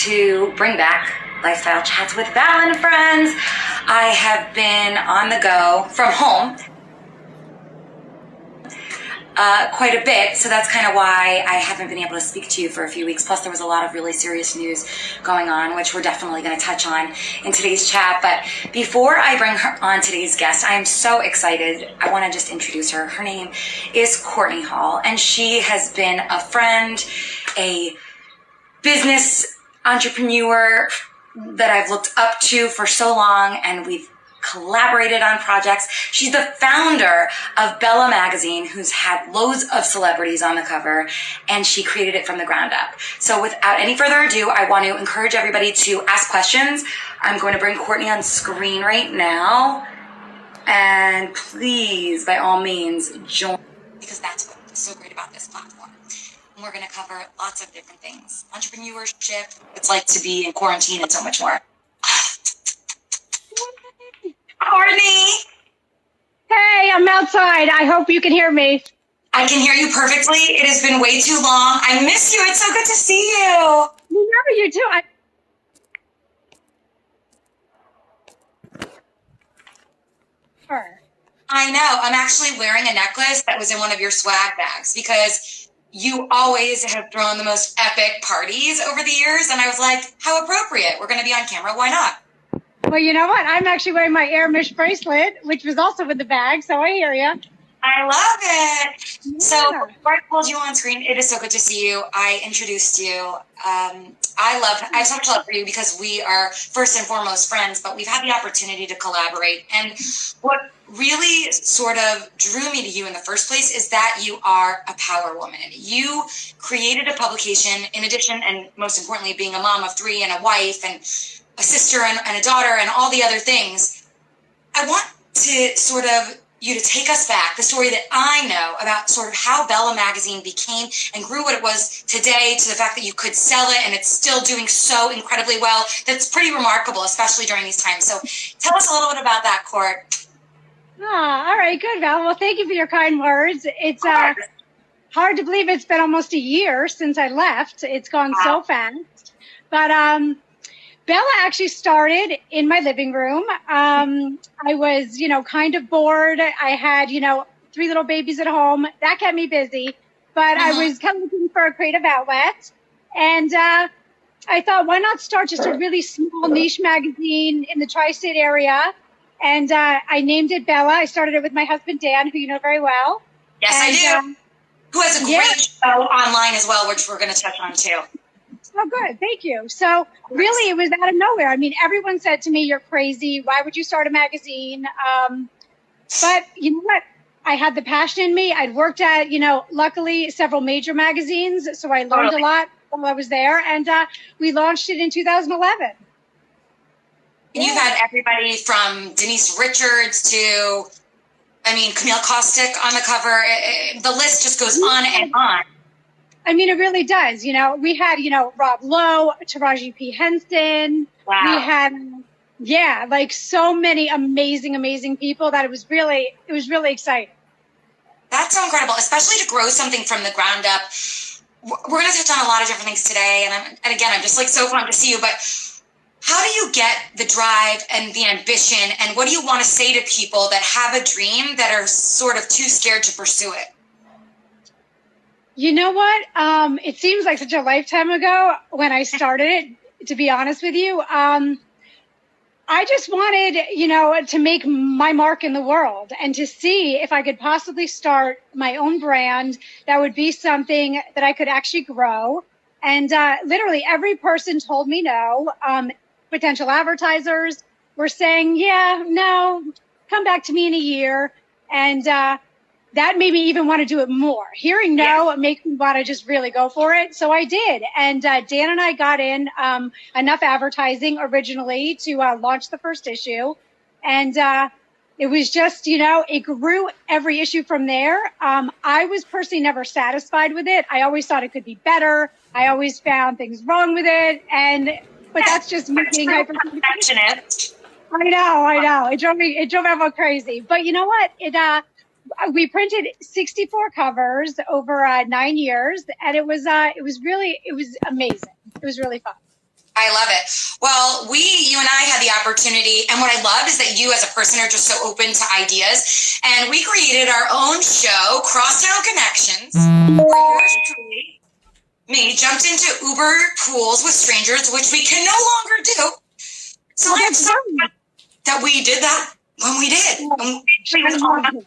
to bring back Lifestyle Chats with Val and Friends. I have been on the go from home quite a bit, so that's kind of why I haven't been able to speak to you for a few weeks. Plus, there was a lot of really serious news going on, which we're definitely going to touch on in today's chat. But before I bring her on today's guest, I am so excited. I want to just introduce her. Her name is Courtenay Hall, and she has been a friend, a business entrepreneur that I've looked up to for so long, and we've collaborated on projects. She's the founder of Bella Magazine, who's had loads of celebrities on the cover, and she created it from the ground up. So without any further ado, I want to encourage everybody to ask questions. I'm going to bring Courtenay on screen right now, and please, by all means, join, because that's what's so great about this platform. And we're going to cover lots of different things. Entrepreneurship, what it's like to be in quarantine, and so much more. Courtenay. Hey, I'm outside. I hope you can hear me. I can hear you perfectly. It has been way too long. I miss you. It's so good to see you. Remember you too. I know. I'm actually wearing a necklace that was in one of your swag bags because you always have thrown the most epic parties over the years. And I was like, how appropriate. We're going to be on camera. Why not? Well, you know what? I'm actually wearing my Hermes bracelet, which was also in the bag, so I hear you. I love it. Yeah. So before I pulled you on screen, it is so good to see you. I introduced you. I have so much love for you because we are first and foremost friends, but we've had the opportunity to collaborate. And what really sort of drew me to you in the first place is that you are a power woman. You created a publication in addition, and most importantly, being a mom of 3 and a wife and a sister and a daughter and all the other things. I want to sort of you to take us back, the story that I know about sort of how Bella Magazine became and grew what it was today, to the fact that you could sell it and it's still doing so incredibly well. That's pretty remarkable, especially during these times. So tell us a little bit about that, Court. All right, good, Val. Well, thank you for your kind words. It's hard to believe it's been almost a year since I left. It's gone so fast. But Bella actually started in my living room. I was, kind of bored. I had, 3 little babies at home. That kept me busy. But I was kind of looking for a creative outlet. And I thought, why not start just a really small niche magazine in the tri-state area? And I named it Bella. I started it with my husband, Dan, who you know very well. Yes, I do. Who has a great show online as well, which we're going to touch on too. Oh, good. Thank you. So really, it was out of nowhere. I mean, everyone said to me, you're crazy. Why would you start a magazine? But you know what? I had the passion in me. I'd worked at, luckily several major magazines. So I learned a lot while I was there. And we launched it in 2011. And you've had everybody from Denise Richards to, Camille Caustic on the cover. The list just goes on and on. I mean, it really does. We had, Rob Lowe, Taraji P. Henson. Wow. We had, so many amazing people that it was really exciting. That's so incredible, especially to grow something from the ground up. We're going to touch on a lot of different things today. And again, I'm just so pumped to see you, but how do you get the drive and the ambition? And what do you want to say to people that have a dream that are sort of too scared to pursue it? You know what? It seems like such a lifetime ago when I started it, to be honest with you. I just wanted, to make my mark in the world and to see if I could possibly start my own brand that would be something that I could actually grow. And literally every person told me no. Potential advertisers were saying, yeah, no, come back to me in a year. And that made me even want to do it more. Hearing no makes me want to just really go for it. So I did. And Dan and I got in enough advertising originally to launch the first issue. And it was just, it grew every issue from there. I was personally never satisfied with it. I always thought it could be better. I always found things wrong with it. But that's just me getting perfectionist. I know. It drove everyone crazy. But you know what? We printed 64 covers over 9 years, and it was amazing. It was really fun. I love it. Well, you and I had the opportunity, and what I love is that you as a person are just so open to ideas, and we created our own show, Crosstown Connections, where yours truly, me, jumped into Uber pools with strangers, which we can no longer do. So I'm sorry that we did that when we did.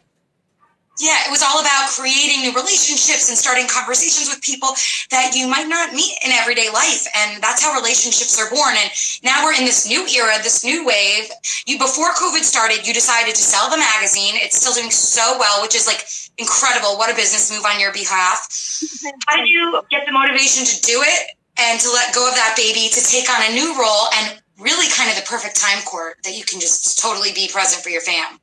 It was all about creating new relationships and starting conversations with people that you might not meet in everyday life. And that's how relationships are born. And now we're in this new era, this new wave. Before COVID started, you decided to sell the magazine. It's still doing so well, which is like incredible. What a business move on your behalf. How did you get the motivation to do it and to let go of that baby, to take on a new role and really kind of the perfect time, Court, that you can just totally be present for your fam?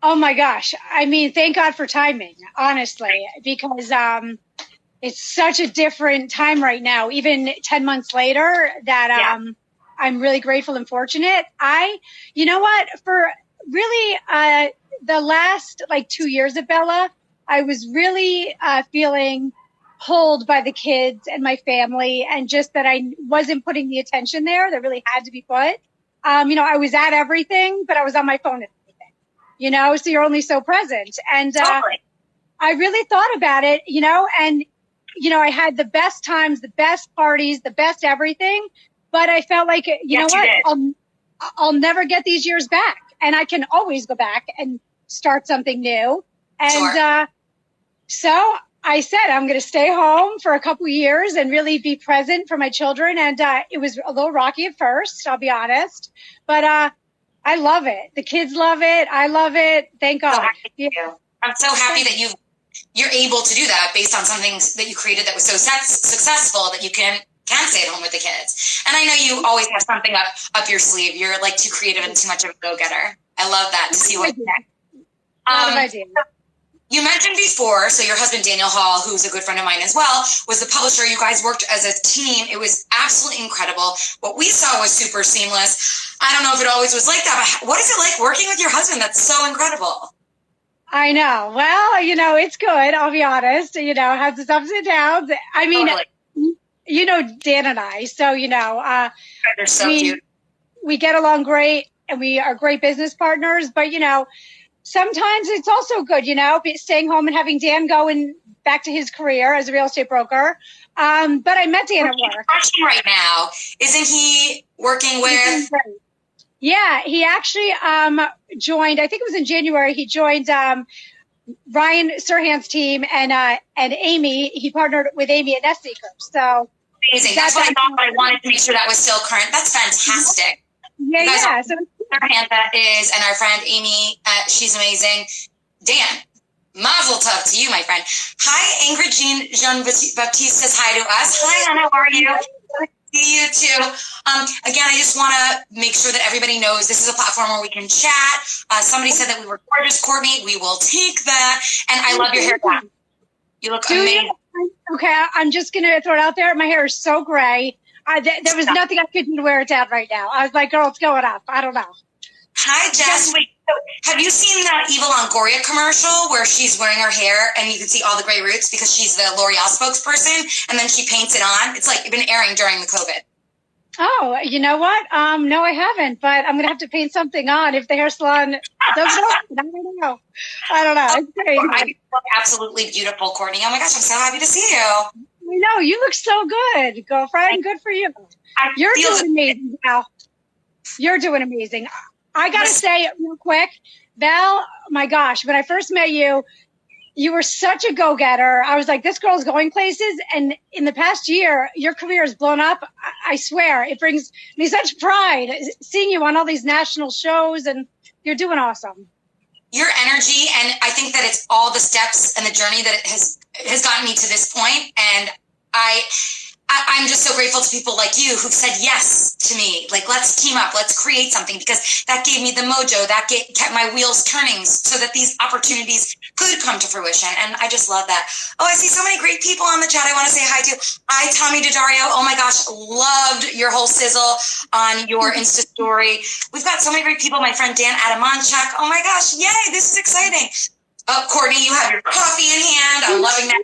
Oh my gosh. I mean, thank God for timing, honestly, because it's such a different time right now, even 10 months later, that I'm really grateful and fortunate. You know what, for really the last 2 years of Bella, I was really feeling pulled by the kids and my family, and just that I wasn't putting the attention there that really had to be put. I was at everything, but I was on my phone at so you're only so present. And totally. I really thought about it, and, I had the best times, the best parties, the best everything. But I felt like, I'll never get these years back. And I can always go back and start something new. And so I said, I'm going to stay home for a couple years and really be present for my children. And it was a little rocky at first, I'll be honest. But I love it. The kids love it. I love it. Thank God. I'm so happy that you're able to do that based on something that you created that was so successful that you can stay at home with the kids. And I know you always have something up your sleeve. You're like too creative and too much of a go-getter. I love that to see what's next. You mentioned before, so your husband, Daniel Hall, who's a good friend of mine as well, was the publisher. You guys worked as a team. It was absolutely incredible. What we saw was super seamless. I don't know if it always was like that, but what is it like working with your husband? That's so incredible. I know. Well, it's good. I'll be honest. It has its ups and downs. I mean, totally. Dan and I, so, they're so cute. We get along great, and we are great business partners, but, sometimes it's also good, staying home and having Dan going back to his career as a real estate broker. But I met Dan at work. Right now, isn't he working with? Yeah, he actually joined. I think it was in January. He joined Ryan Serhan's team and Amy. He partnered with Amy at Nest Seeker. So amazing. That's what I thought. But I wanted to make sure that was still current. That's fantastic. Yeah. So that is, and our friend Amy, she's amazing. Dan, mazel tov to you, my friend. Hi, Ingrid Jean-Baptiste says hi to us. Hi, Anna, how are you? See you too. Again, I just want to make sure that everybody knows this is a platform where we can chat. Somebody said that we were gorgeous, Courtney. We will take that. And I love your hair. You look amazing. Okay, I'm just going to throw it out there. My hair is so gray. There was nothing I could do to wear it down right now. I was like, girl, it's going up. I don't know. Hi, Jess. Wait, have you seen that Eva Longoria commercial where she's wearing her hair and you can see all the gray roots because she's the L'Oreal spokesperson and then she paints it on? It's like been airing during the COVID. Oh, you know what? No, I haven't, but I'm going to have to paint something on if the hair salon doesn't open. I don't know. It's great. You look absolutely beautiful, Courtney. Oh my gosh, I'm so happy to see you. I know, you look so good, girlfriend. Good for you. You're doing amazing, Val. You're doing amazing. I got to say real quick, Val, my gosh, when I first met you, you were such a go-getter. I was like, this girl's going places. And in the past year, your career has blown up. I swear, it brings me such pride seeing you on all these national shows, and you're doing awesome. Your energy, and I think that it's all the steps and the journey that it has gotten me to this point. And I'm just so grateful to people like you who've said yes to me. Like, let's team up, let's create something, because that gave me the mojo, that kept my wheels turning so that these opportunities could come to fruition. And I just love that. Oh, I see so many great people on the chat I want to say hi to. Hi, Tommy DiDario. Oh my gosh, loved your whole sizzle on your Insta story. We've got so many great people. My friend Dan Adamanchuk. Oh my gosh, yay, this is exciting. Oh, Courtney, you have your coffee in hand. I'm loving that.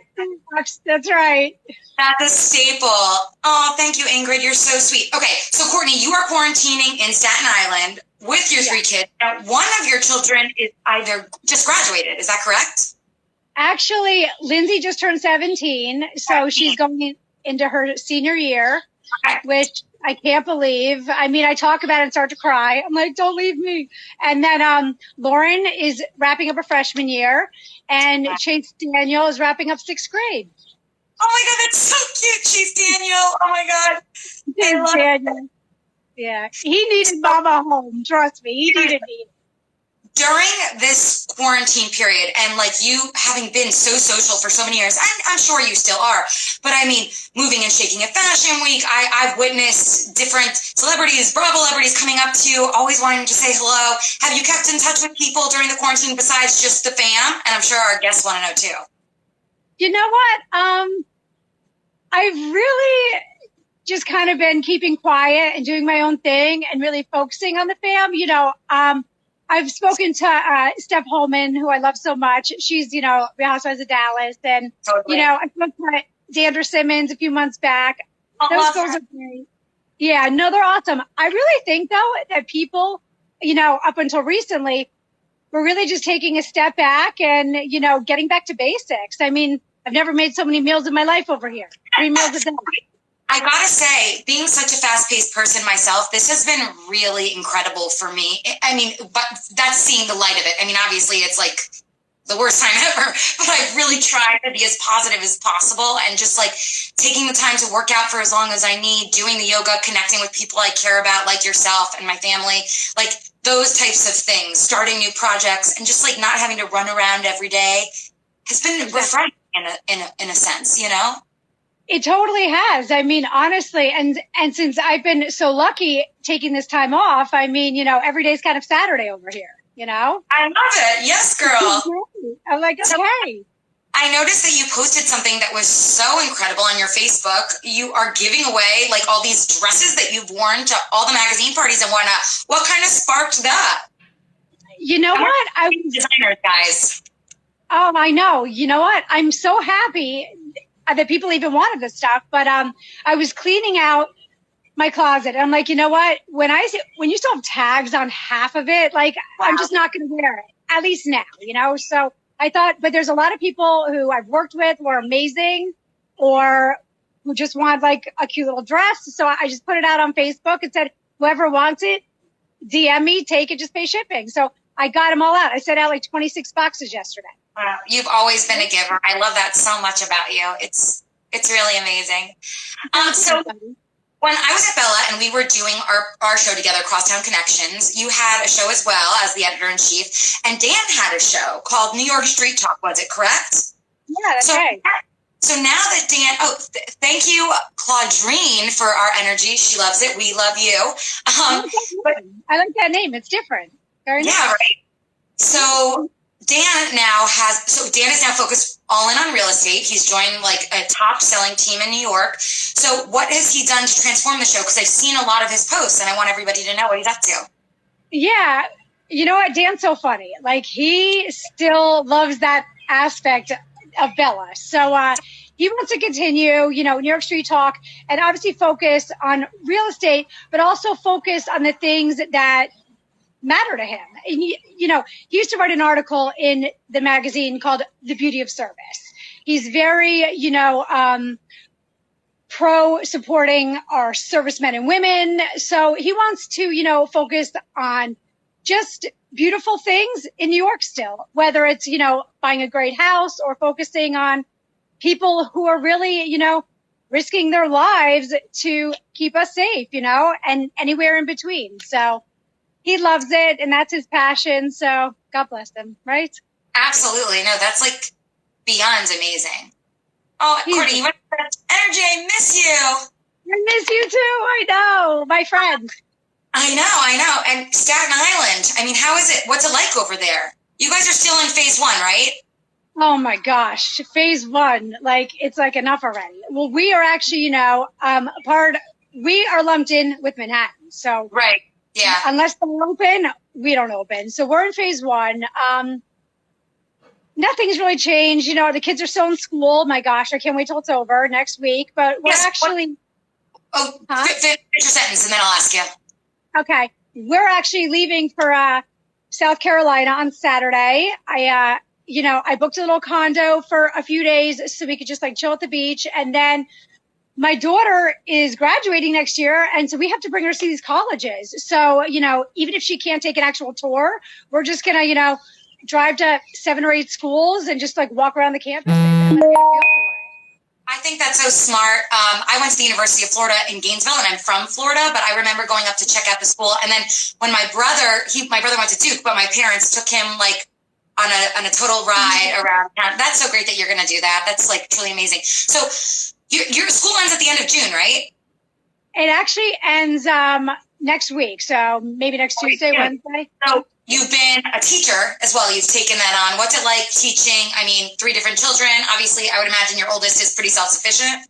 That's right. That's a staple. Oh, thank you, Ingrid. You're so sweet. Okay, so Courtney, you are quarantining in Staten Island with your three kids. Now, one of your children is either just graduated. Is that correct? Actually, Lindsay just turned 17, so she's going into her senior year, which I can't believe. I mean, I talk about it and start to cry. I'm like, don't leave me. And then Lauren is wrapping up her freshman year, and Chase Daniel is wrapping up 6th grade. Oh my God, that's so cute, Chase Daniel. Oh my God. I love Daniel. Yeah, he needed Mama home. Trust me, he needed me. During this quarantine period, and like you having been so social for so many years, I'm sure you still are, but I mean, moving and shaking at Fashion Week, I've witnessed different celebrities, Bravo celebrities coming up to you, always wanting to say hello. Have you kept in touch with people during the quarantine besides just the fam? And I'm sure our guests want to know too. You know what? I've really just kind of been keeping quiet and doing my own thing and really focusing on the fam. You know, I've spoken to Steph Holman, who I love so much. She's, you know, Real Housewives of Dallas. And, you know, I spoke to Dandra Simmons a few months back. Those girls are great. Yeah, no, they're awesome. I really think, though, that people, you know, up until recently, were really just taking a step back and, you know, getting back to basics. I mean, I've never made so many meals in my life over here. 3 meals a day. I gotta say, being such a fast-paced person myself, this has been really incredible for me. I mean, but that's seeing the light of it. I mean, obviously, it's like the worst time ever, but I've really tried to be as positive as possible and just like taking the time to work out for as long as I need, doing the yoga, connecting with people I care about, like yourself and my family, like those types of things, starting new projects, and just like not having to run around every day has been refreshing in a sense, you know? It totally has. I mean, honestly, and since I've been so lucky taking this time off, I mean, you know, every day's kind of Saturday over here, you know? I love it. Yes, girl. I'm like, okay. I noticed that you posted something that was so incredible on your Facebook. You are giving away like all these dresses that you've worn to all the magazine parties and whatnot. What kind of sparked that? You know what? I was designers, guys. Oh, I know. You know what? I'm so happy that people even wanted this stuff. But I was cleaning out my closet. I'm like, you know what? When you still have tags on half of it, like I'm just not going to wear it, at least now, you know? So I thought, but there's a lot of people who I've worked with who are amazing or who just want like a cute little dress. So I just put it out on Facebook and said, whoever wants it, DM me, take it, just pay shipping. So I got them all out. I sent out like 26 boxes yesterday. Wow. You've always been a giver. I love that so much about you. It's really amazing. So when I was at Bella and we were doing our show together, Crosstown Connections, you had a show as well as the editor-in-chief, and Dan had a show called New York Street Talk. Was it correct? Yeah, that's right. So now that Dan, thank you, Claudrine, for our energy. She loves it. We love you. I like that name. It's different. Very nice. Yeah, right. So Dan is now focused all in on real estate. He's joined like a top selling team in New York. So what has he done to transform the show? Because I've seen a lot of his posts and I want everybody to know what he's up to. Yeah. You know what? Dan's so funny. Like he still loves that aspect of Bella. So he wants to continue, you know, New York Street Talk and obviously focus on real estate, but also focus on the things that matter to him. And you know, he used to write an article in the magazine called The Beauty of Service. He's very, you know, pro supporting our servicemen and women. So he wants to, you know, focus on just beautiful things in New York still, whether it's, you know, buying a great house or focusing on people who are really, you know, risking their lives to keep us safe, you know, and anywhere in between. So he loves it, and that's his passion. So God bless him, right? Absolutely. No, that's like beyond amazing. Oh, Courtney, you want energy? I miss you. I miss you too. I know, my friend. I know. And Staten Island. I mean, how is it? What's it like over there? You guys are still in phase 1, right? Oh my gosh, phase 1. Like it's like enough already. Well, we are actually, you know, we are lumped in with Manhattan. So right. Yeah. Unless they're open, we don't open. So we're in phase 1. Nothing's really changed. The kids are still in school. My gosh, I can't wait till it's over next week. But we're actually. Finish your sentence and then I'll ask you. Okay. We're actually leaving for South Carolina on Saturday. I booked a little condo for a few days so we could just chill at the beach. And then my daughter is graduating next year. And so we have to bring her to see these colleges. So, even if she can't take an actual tour, we're just going to, drive to 7 or 8 schools and just walk around the campus and get a feel for it. I think that's so smart. I went to the University of Florida in Gainesville, and I'm from Florida, but I remember going up to check out the school. And then when my brother went to Duke, but my parents took him on a total ride around town. That's so great that you're going to do that. That's truly amazing. So your school ends at the end of June, right? It actually ends next week. So maybe next Tuesday, Wednesday. So you've been a teacher as well. You've taken that on. What's it like teaching? 3 different children. Obviously, I would imagine your oldest is pretty self-sufficient.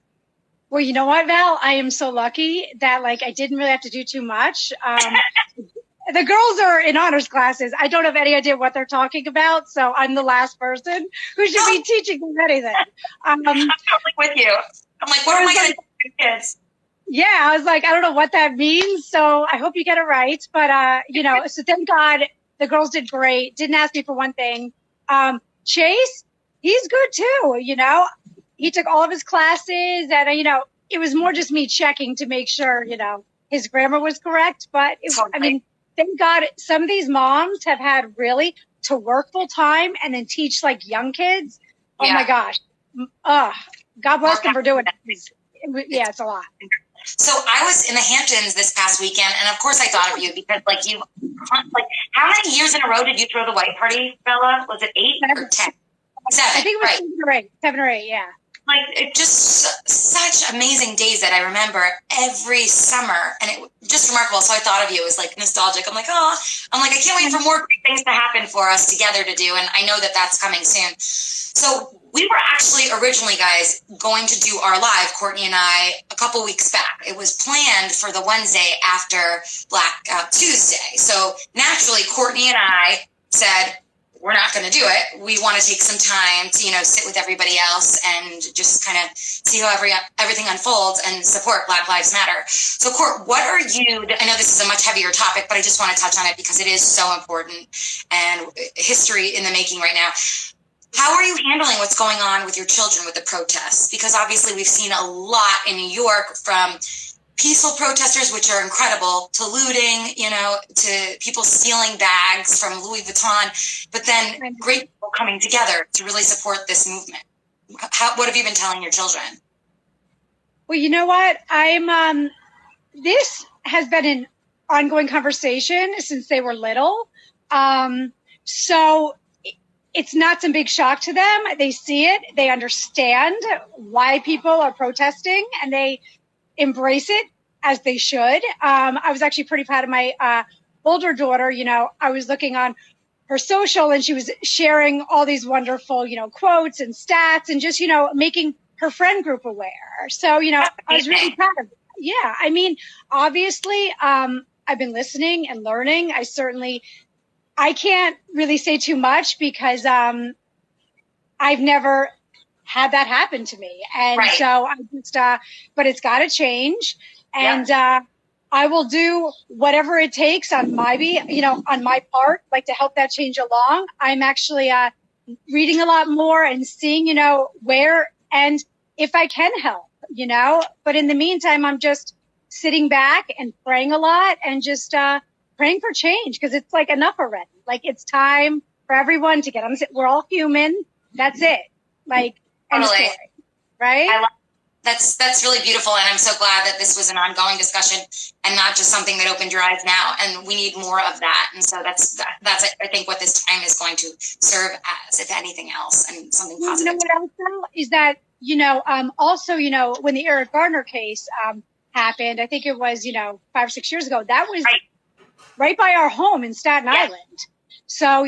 Well, you know what, Val? I am so lucky that I didn't really have to do too much. The girls are in honors classes. I don't have any idea what they're talking about, so I'm the last person who should be teaching them anything. I'm totally with you. I'm what am I going to do with kids? Yeah, I was I don't know what that means, so I hope you get it right. But, so thank God the girls did great. Didn't ask me for one thing. Chase, he's good too, He took all of his classes and, it was more just me checking to make sure, his grammar was correct. But, thank God some of these moms have had really to work full time and then teach young kids. Oh my gosh. God bless them for doing it. Yeah, it's a lot. So I was in the Hamptons this past weekend, and of course I thought of you because how many years in a row did you throw the white party, Bella? Was it 8 or 10? 7. I think it was right. 7 or 8, yeah. It just such amazing days that I remember every summer, and it just remarkable. So I thought of you. It was nostalgic. I'm I can't wait for more great things to happen for us together to do, and I know that that's coming soon. So we were actually originally, guys, going to do our live, Courtenay and I, a couple weeks back. It was planned for the Wednesday after Black Tuesday. So naturally, Courtenay and I said, we're not going to do it. We want to take some time to, sit with everybody else and just kind of see how everything unfolds and support Black Lives Matter. So, Court, what are you, I know this is a much heavier topic, but I just want to touch on it because it is so important and history in the making right now. How are you handling what's going on with your children with the protests? Because obviously we've seen a lot in New York, from peaceful protesters, which are incredible, to looting, to people stealing bags from Louis Vuitton, but then great people coming together to really support this movement. What have you been telling your children? Well, you know what? This has been an ongoing conversation since they were little. So it's not some big shock to them. They see it. They understand why people are protesting, and they embrace it as they should. I was actually pretty proud of my older daughter. I was looking on her social, and she was sharing all these wonderful, quotes and stats, and just, making her friend group aware. So, I was really proud of it. Yeah. Obviously, I've been listening and learning. I can't really say too much because I've never had that happen to me. And so I just, but it's got to change. And I will do whatever it takes on my part, to help that change along. I'm actually reading a lot more and seeing, where and if I can help, But in the meantime, I'm just sitting back and praying a lot and just praying for change, because it's enough already. It's time for everyone to get on. We're all human. That's it. End of story, right? That's really beautiful, and I'm so glad that this was an ongoing discussion and not just something that opened your eyes now. And we need more of that. And so that's I think what this time is going to serve as, if anything else, and something positive. What else though is that also when the Eric Garner case happened, I think it was 5 or 6 years ago. That was right by our home in Staten Island. So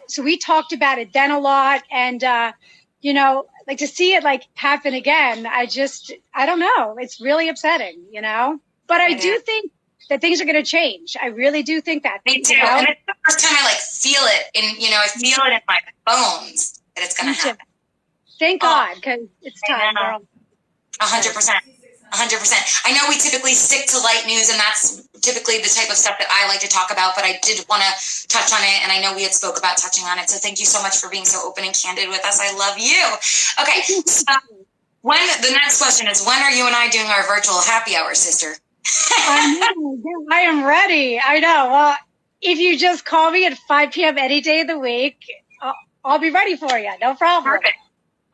so we talked about it then a lot, and to see it happen again, I don't know. It's really upsetting, But I do think that things are going to change. I really do think that. Me too. And it's the first time I like feel it I feel it in my bones that it's going to happen. Thank God, because it's time, girl. 100%. 100%. I know we typically stick to light news, and that's typically the type of stuff that I like to talk about, but I did want to touch on it, and I know we had spoke about touching on it, so thank you so much for being so open and candid with us. I love you. Okay, so the next question is, when are you and I doing our virtual happy hour, sister? I am ready. I know. Well, if you just call me at 5 p.m. any day of the week, I'll be ready for you. No problem. Perfect.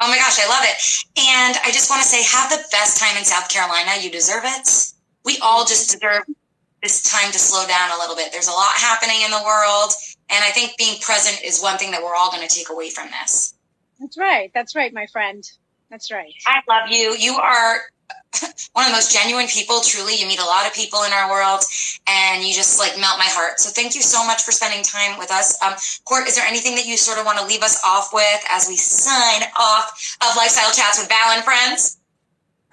Oh my gosh, I love it. And I just want to say, have the best time in South Carolina. You deserve it. We all just deserve this time to slow down a little bit. There's a lot happening in the world. And I think being present is one thing that we're all going to take away from this. That's right. That's right, my friend. That's right. I love you. You are one of the most genuine people, truly. You meet a lot of people in our world, and you just like melt my heart. So thank you so much for spending time with us. Court, is there anything that you sort of want to leave us off with as we sign off of Lifestyle Chats with Val and Friends?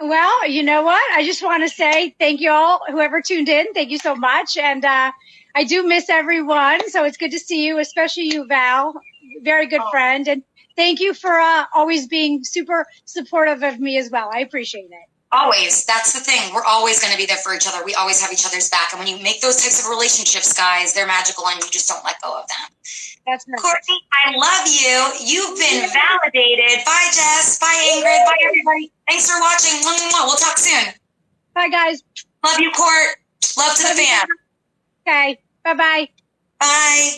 Well, you know what? I just want to say thank you all, whoever tuned in. Thank you so much. And I do miss everyone. So it's good to see you, especially you, Val. Very good friend. And thank you for always being super supportive of me as well. I appreciate it. Always. That's the thing. We're always going to be there for each other. We always have each other's back. And when you make those types of relationships, guys, they're magical and you just don't let go of them. That's right. Courtney, I love you. You've been validated. Bye, Jess. Bye, Ingrid. Bye, everybody. Thanks for watching. We'll talk soon. Bye, guys. Love you, Court. Love to the fam. Okay. Bye-bye. Bye.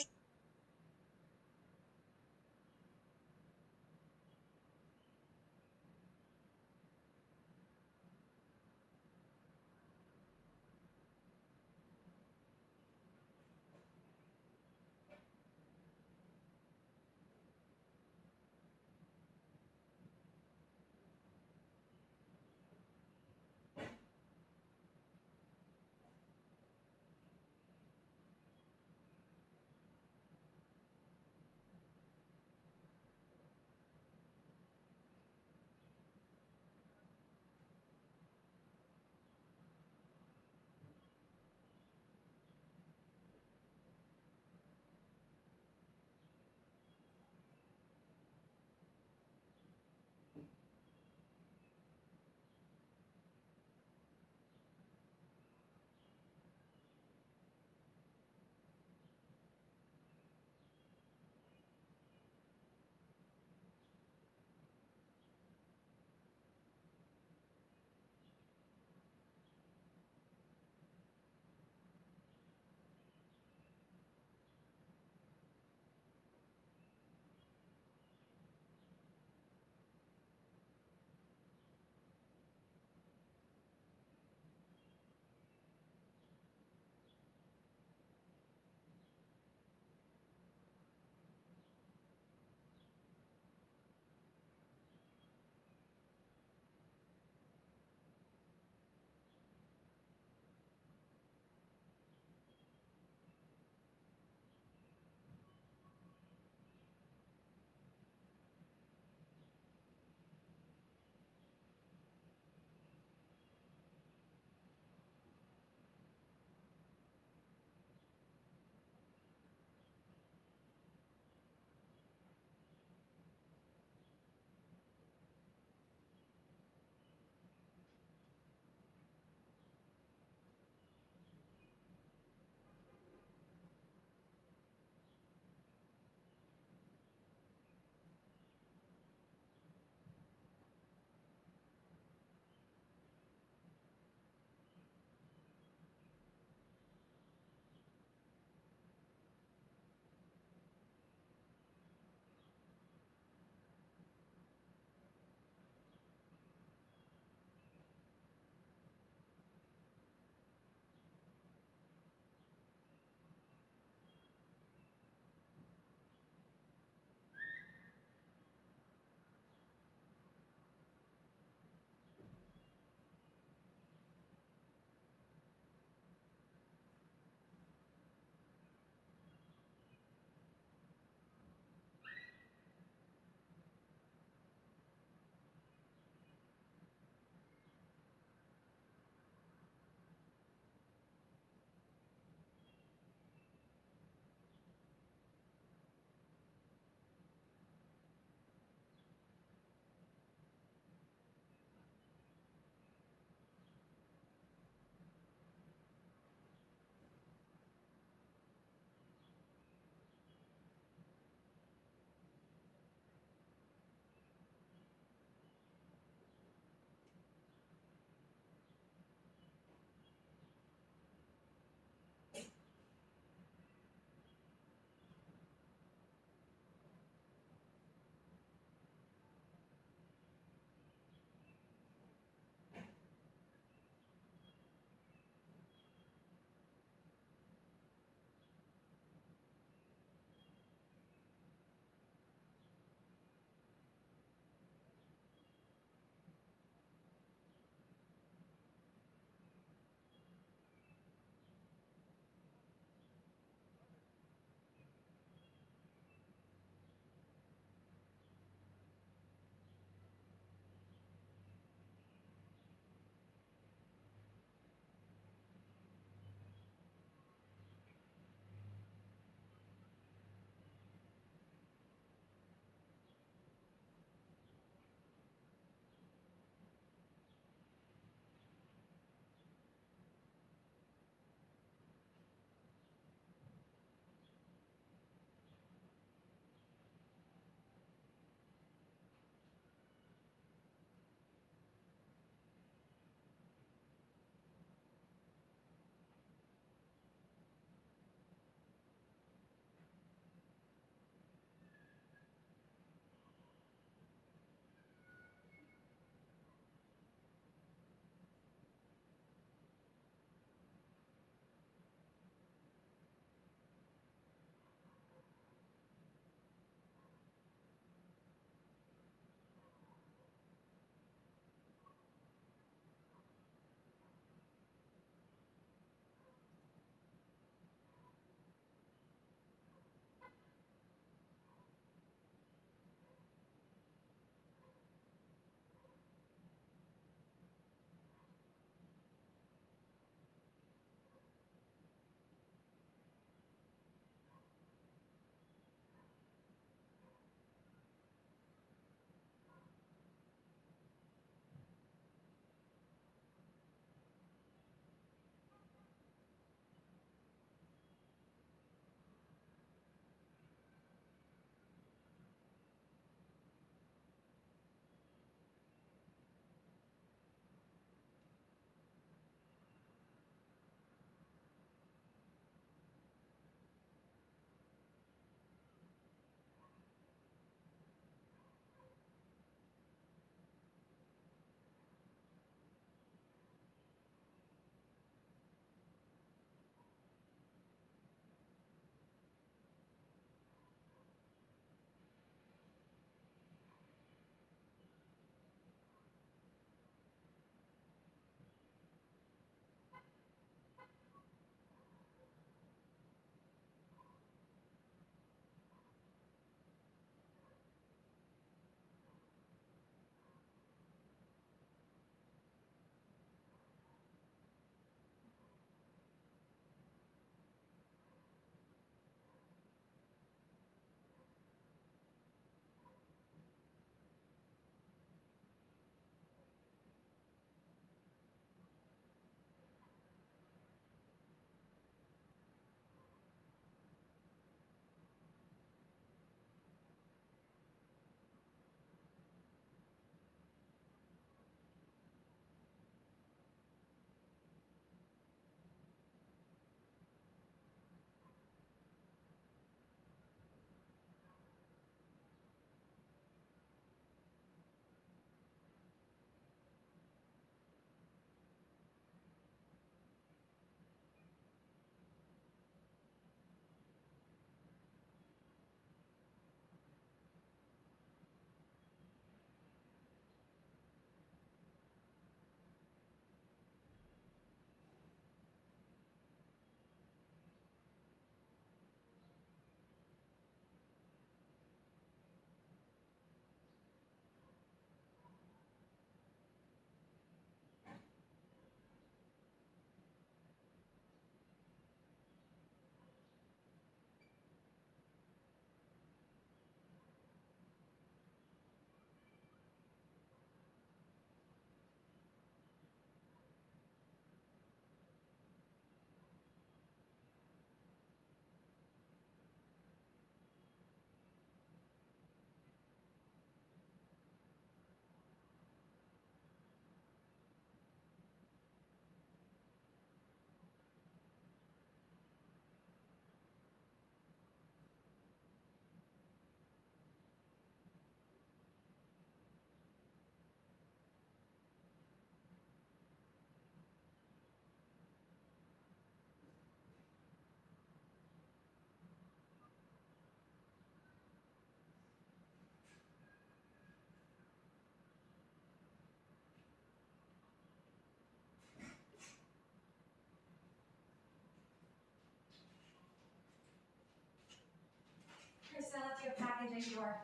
at your door.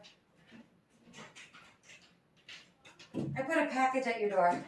I put a package at your door.